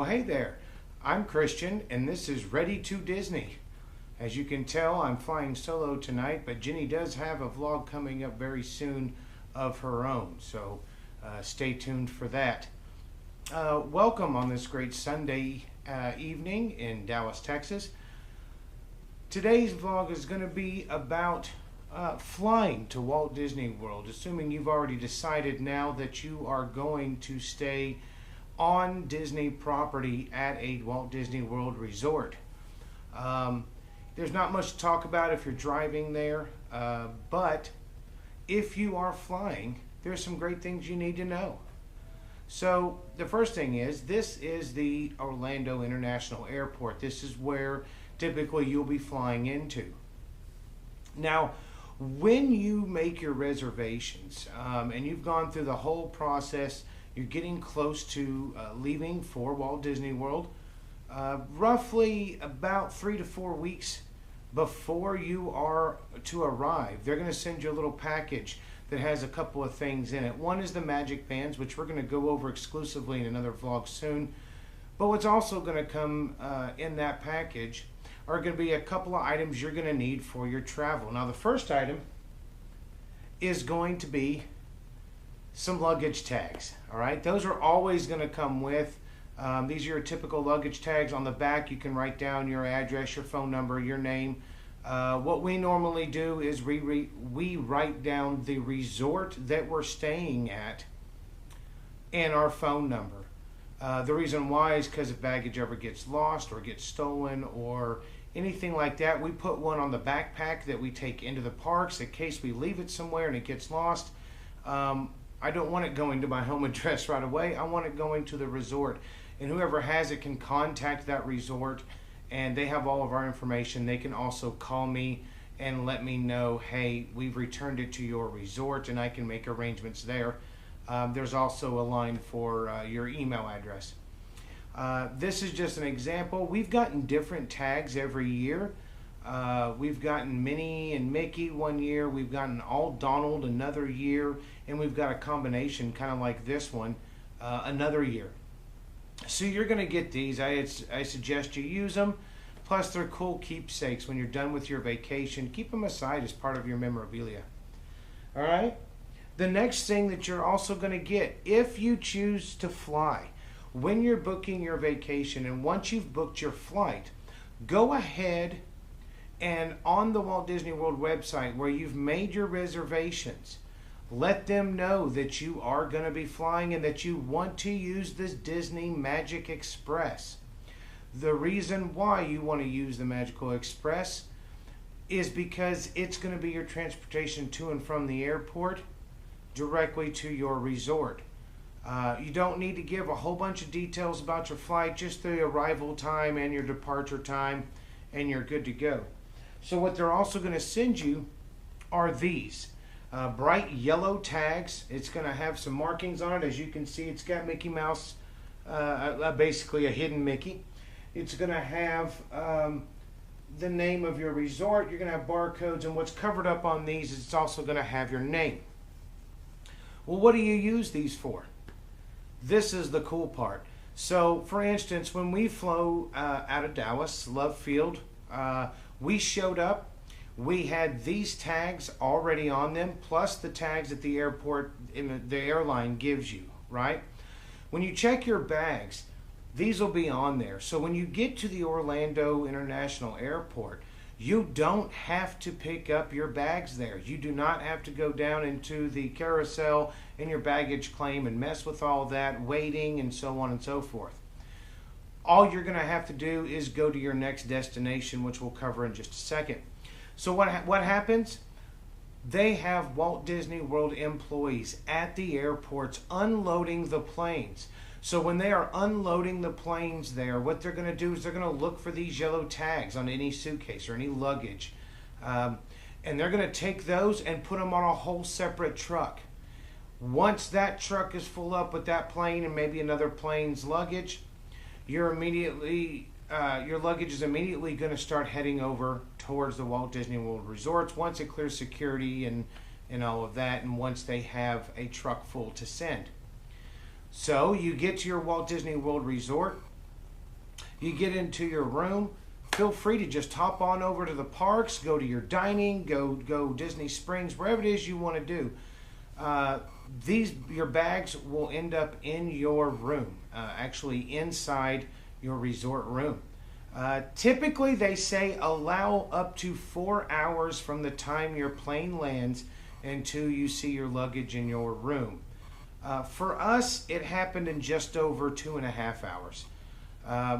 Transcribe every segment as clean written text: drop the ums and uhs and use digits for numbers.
hey there, I'm Christian and this is Ready to Disney. As you can tell, I'm flying solo tonight, but Jenny does have a vlog coming up very soon of her own, so stay tuned for that. Welcome on this great Sunday evening in Dallas, Texas. Today's vlog is going to be about flying to Walt Disney World, assuming you've already decided now that you are going to stay on Disney property at a Walt Disney World resort. There's not much to talk about if you're driving there, but if you are flying, there's some great things you need to know. So the first thing is, this is the Orlando International Airport. This is where typically you'll be flying into. Now, when you make your reservations and you've gone through the whole process, you're getting close to leaving for Walt Disney World, roughly about 3 to 4 weeks before you are to arrive, they're going to send you a little package that has a couple of things in it. One is the magic bands, which we're going to go over exclusively in another vlog soon. But what's also going to come in that package are going to be a couple of items you're going to need for your travel. Now, the first item is going to be some luggage tags. All right, those are always going to come with. These are your typical luggage tags. On the back, you can write down your address, your phone number, your name. What we normally do is we write down the resort that we're staying at and our phone number. The reason why is because if baggage ever gets lost or gets stolen or anything like that, we put one on the backpack that we take into the parks in case we leave it somewhere and it gets lost. I don't want it going to my home address right away. I want it going to the resort. And whoever has it can contact that resort, and they have all of our information. They can also call me and let me know, hey, we've returned it to your resort, and I can make arrangements there. There's also a line for your email address. This is just an example. We've gotten different tags every year. We've gotten Minnie and Mickey one year. We've gotten all Donald another year. And we've got a combination kind of like this one another year. So you're going to get these. I suggest you use them. Plus, they're cool keepsakes when you're done with your vacation. Keep them aside as part of your memorabilia. All right? The next thing that you're also going to get, if you choose to fly, when you're booking your vacation and once you've booked your flight, go ahead and on the Walt Disney World website where you've made your reservations, let them know that you are going to be flying and that you want to use this Disney Magic Express. The reason why you want to use the Magical Express is because it's going to be your transportation to and from the airport directly to your resort. You don't need to give a whole bunch of details about your flight, just the arrival time and your departure time, and you're good to go. So what they're also going to send you are these. Bright yellow tags. It's going to have some markings on it. As you can see, it's got Mickey Mouse, basically a hidden Mickey. It's going to have the name of your resort. You're going to have barcodes, and what's covered up on these is it's also going to have your name. Well, what do you use these for? This is the cool part. So, for instance, when we flew out of Dallas, Love Field, we showed up. We had these tags already on them, plus the tags that the airport, the airline gives you, right? When you check your bags, these will be on there. So when you get to the Orlando International Airport, you don't have to pick up your bags there. You do not have to go down into the carousel in your baggage claim and mess with all that, waiting and so on and so forth. All you're going to have to do is go to your next destination, which we'll cover in just a second. So what happens? They have Walt Disney World employees at the airports unloading the planes. So when they are unloading the planes there, what they're going to do is they're going to look for these yellow tags on any suitcase or any luggage. And they're going to take those and put them on a whole separate truck. Once that truck is full up with that plane and maybe another plane's luggage, your luggage is immediately going to start heading over towards the Walt Disney World resorts once it clears security and all of that, and once they have a truck full to send. So you get to your Walt Disney World resort, You get into your room, feel free to just hop on over to the parks, go to your dining, go Disney Springs, wherever it is you want to do. Your bags will end up in your room, actually inside your resort room. Typically, they say allow up to 4 hours from the time your plane lands until you see your luggage in your room. For us, it happened in just over 2.5 hours.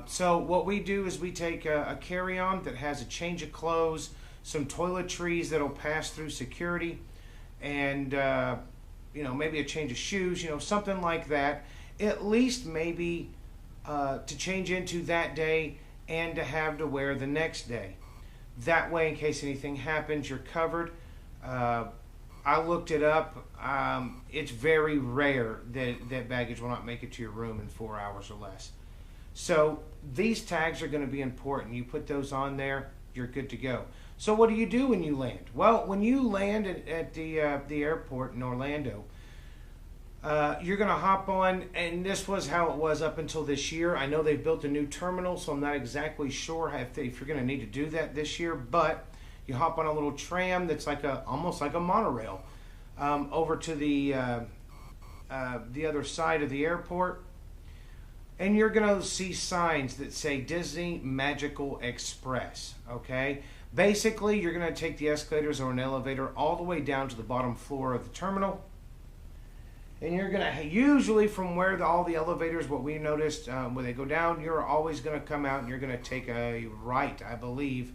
So what we do is we take a carry-on that has a change of clothes, some toiletries that'll pass through security, and maybe a change of shoes, something like that. At least maybe to change into that day and to have to wear the next day. That way, in case anything happens, you're covered. I looked it up. It's very rare that baggage will not make it to your room in 4 hours or less. So these tags are going to be important. You put those on there, you're good to go. So what do you do when you land? Well, when you land at the airport in Orlando, you're going to hop on, and this was how it was up until this year. I know they've built a new terminal, so I'm not exactly sure if you're going to need to do that this year, but you hop on a little tram that's almost like a monorail over to the other side of the airport, and you're going to see signs that say Disney Magical Express, okay? Basically, you're going to take the escalators or an elevator all the way down to the bottom floor of the terminal. And you're going to, usually from where all the elevators, what we noticed, when they go down, you're always going to come out and you're going to take a right, I believe,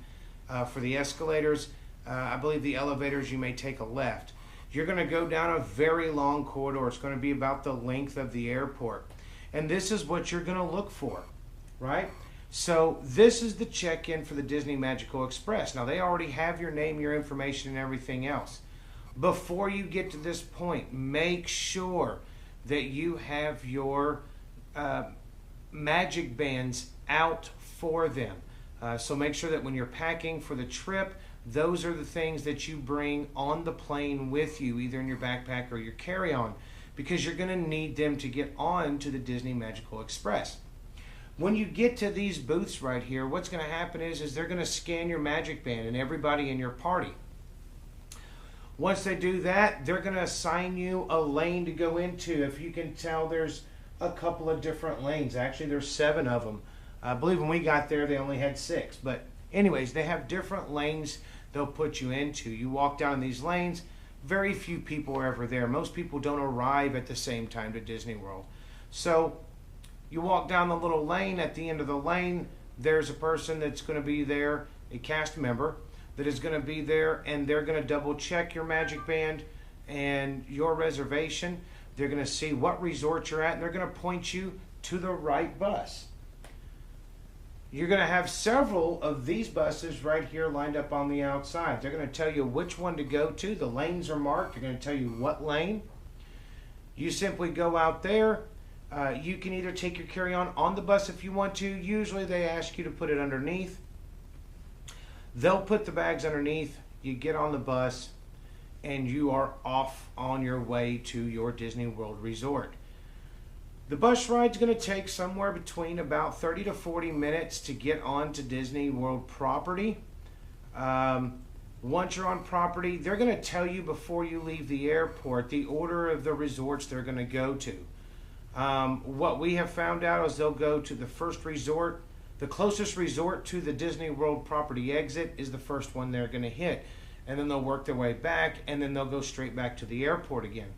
for the escalators. I believe the elevators, you may take a left. You're going to go down a very long corridor. It's going to be about the length of the airport. And this is what you're going to look for, right? So this is the check-in for the Disney Magical Express. Now, they already have your name, your information, and everything else. Before you get to this point, make sure that you have your magic bands out for them. So make sure that when you're packing for the trip, those are the things that you bring on the plane with you, either in your backpack or your carry-on, because you're going to need them to get on to the Disney Magical Express. When you get to these booths right here, what's going to happen is they're going to scan your magic band and everybody in your party. Once they do that, they're going to assign you a lane to go into. If you can tell, there's a couple of different lanes. Actually, there's 7 of them. I believe when we got there, they only had 6. But anyways, they have different lanes they'll put you into. You walk down these lanes. Very few people are ever there. Most people don't arrive at the same time to Disney World. So you walk down the little lane. At the end of the lane, there's a person that's going to be there, a cast member that is going to be there, and they're going to double check your magic band and your reservation. They're going to see what resort you're at, and they're going to point you to the right bus. You're going to have several of these buses right here lined up on the outside. They're going to tell you which one to go to. The lanes are marked. They're going to tell you what lane. You simply go out there. You can either take your carry-on on the bus if you want to. Usually they ask you to put it underneath. They'll put the bags underneath. You get on the bus, and you are off on your way to your Disney World resort. The bus ride's going to take somewhere between about 30 to 40 minutes to get onto Disney World property. Once you're on property, they're going to tell you before you leave the airport the order of the resorts they're going to go to. What we have found out is they'll go to the first resort. The closest resort to the Disney World property exit is the first one they're going to hit. And then they'll work their way back, and then they'll go straight back to the airport again.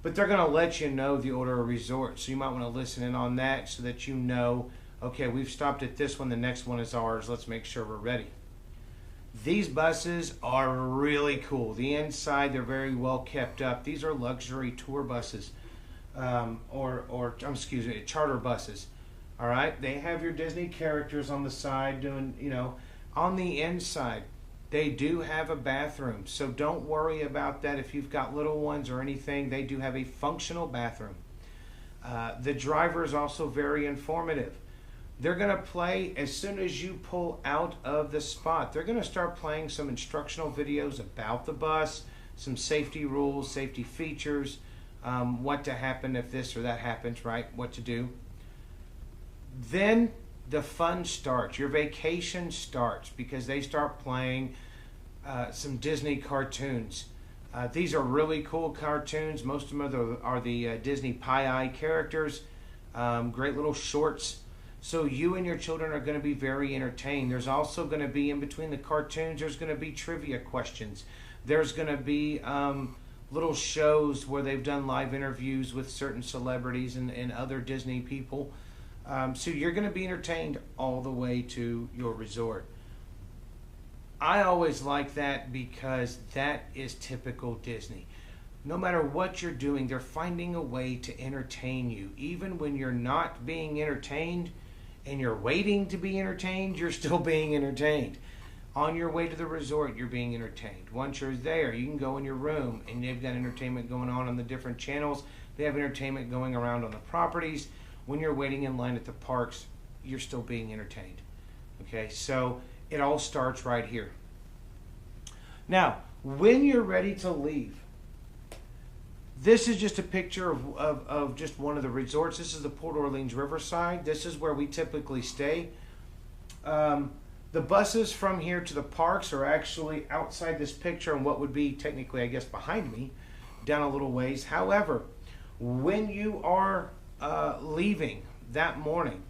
But they're going to let you know the order of resort. So you might want to listen in on that so that you know, okay, we've stopped at this one, the next one is ours. Let's make sure we're ready. These buses are really cool. The inside, they're very well kept up. These are luxury tour buses, charter buses. All right, they have your Disney characters on the side doing, on the inside. They do have a bathroom, so don't worry about that if you've got little ones or anything. They do have a functional bathroom. The driver is also very informative. They're going to play, as soon as you pull out of the spot, they're going to start playing some instructional videos about the bus, some safety rules, safety features, what to happen if this or that happens, right? What to do. Then the fun starts. Your vacation starts because they start playing some Disney cartoons. These are really cool cartoons. Most of them are the Disney Pie-Eye characters. Great little shorts. So you and your children are going to be very entertained. There's also going to be, in between the cartoons, there's going to be trivia questions. There's going to be little shows where they've done live interviews with certain celebrities and other Disney people. So you're going to be entertained all the way to your resort. I always like that because that is typical Disney. No matter what you're doing, they're finding a way to entertain you. Even when you're not being entertained and you're waiting to be entertained, you're still being entertained. On your way to the resort, you're being entertained. Once you're there, you can go in your room and they've got entertainment going on the different channels. They have entertainment going around on the properties. When you're waiting in line at the parks, you're still being entertained. Okay, so it all starts right here. Now, when you're ready to leave, this is just a picture of just one of the resorts. This is the Port Orleans Riverside. This is where we typically stay. The buses from here to the parks are actually outside this picture and what would be technically, I guess, behind me, down a little ways. However, when you are leaving that morning,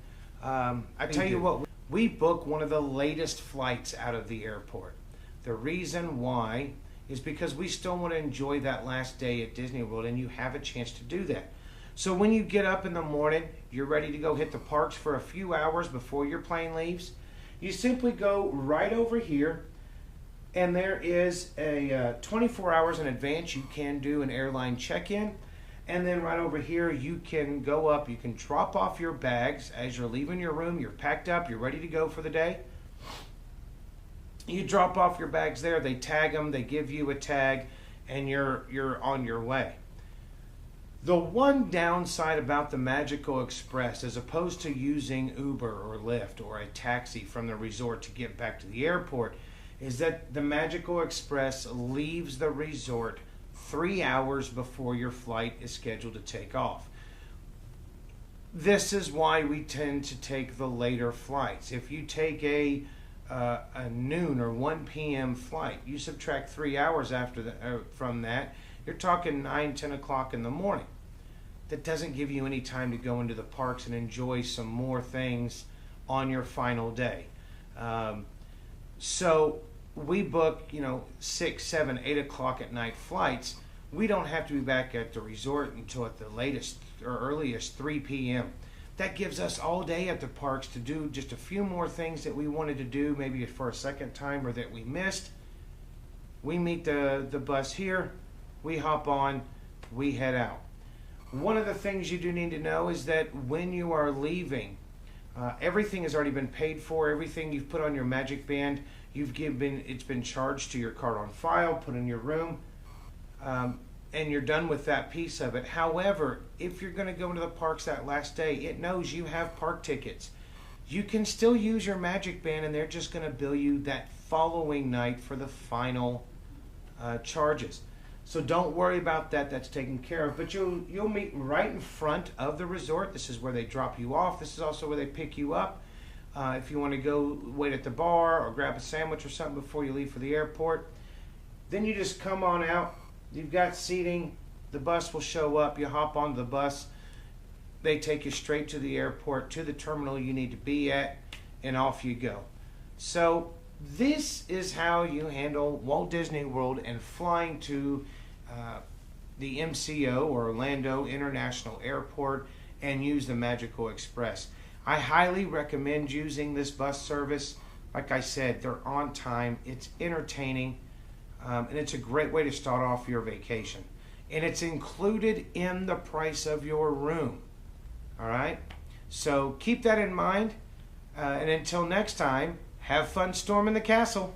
I tell you what, we book one of the latest flights out of the airport. The reason why is because we still want to enjoy that last day at Disney World, and you have a chance to do that. So when you get up in the morning, you're ready to go hit the parks for a few hours before your plane leaves. You simply go right over here, and there is a 24 hours in advance you can do an airline check-in. And then right over here, you can go up, you can drop off your bags as you're leaving your room. You're packed up, you're ready to go for the day. You drop off your bags there, they tag them, they give you a tag, and you're on your way. The one downside about the Magical Express, as opposed to using Uber or Lyft or a taxi from the resort to get back to the airport, is that the Magical Express leaves the resort 3 hours before your flight is scheduled to take off. This is why we tend to take the later flights. If you take a noon or 1 p.m. flight, you subtract 3 hours from that, you're talking 9, 10 o'clock in the morning. That doesn't give you any time to go into the parks and enjoy some more things on your final day. So we book, 6, 7, 8 o'clock at night flights. We don't have to be back at the resort until at the latest or earliest 3 p.m. That gives us all day at the parks to do just a few more things that we wanted to do, maybe for a second time or that we missed. We meet the bus here, we hop on, we head out. One of the things you do need to know is that when you are leaving, everything has already been paid for. Everything you've put on your Magic Band, it's been charged to your card on file, put in your room, and you're done with that piece of it. However, if you're going to go into the parks that last day, it knows you have park tickets. You can still use your Magic Band, and they're just going to bill you that following night for the final charges. So don't worry about that. That's taken care of. But you'll meet right in front of the resort. This is where they drop you off. This is also where they pick you up. If you want to go wait at the bar or grab a sandwich or something before you leave for the airport, then you just come on out. You've got seating. The bus will show up. You hop on the bus. They take you straight to the airport, to the terminal you need to be at, and off you go. So this is how you handle Walt Disney World and flying to the MCO, or Orlando International Airport, and use the Magical Express. I highly recommend using this bus service. Like I said, they're on time, it's entertaining, and it's a great way to start off your vacation. And it's included in the price of your room. All right? So keep that in mind. And until next time, have fun storming the castle.